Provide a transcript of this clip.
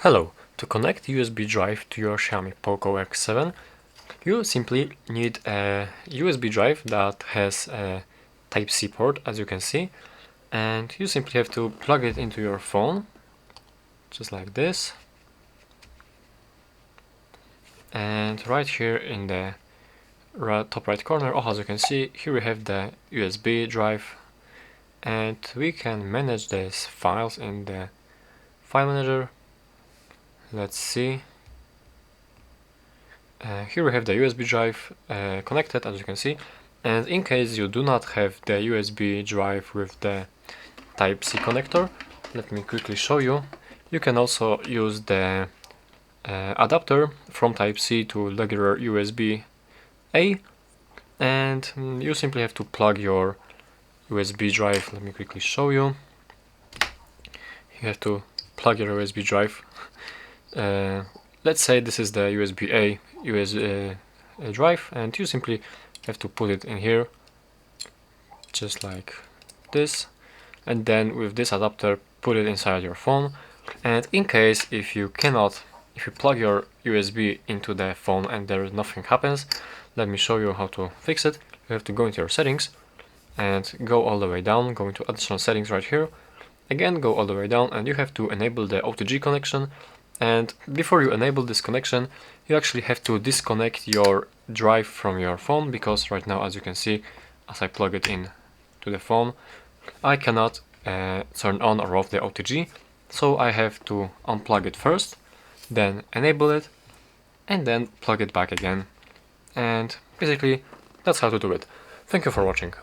Hello, to connect USB drive to your Xiaomi Poco X7, you simply need a USB drive that has a Type-C port, as you can see, and you simply have to plug it into your phone, just like this. And right here in the top right corner, as you can see, here we have the USB drive, and we can manage these files in the file manager. Let's see. Here we have the USB drive connected, as you can see, and in case you do not have the USB drive with the Type-C connector, let me quickly show you. You can also use the adapter from Type-C to regular USB-A, and you simply have to plug your USB drive. Let me quickly show you. You have to plug your USB drive. Let's say this is the USB-A drive, and you simply have to put it in here, just like this, and then with this adapter put it inside your phone. And in case if you plug your USB into the phone and nothing happens, let me show you how to fix it. You have to go into your settings and go all the way down, go into additional settings right here. Again, go all the way down, and you have to enable the OTG connection. And before you enable this connection, you actually have to disconnect your drive from your phone, because right now, as you can see, as I plug it in to the phone, I cannot turn on or off the OTG. So I have to unplug it first, then enable it, and then plug it back again. And basically, that's how to do it. Thank you for watching.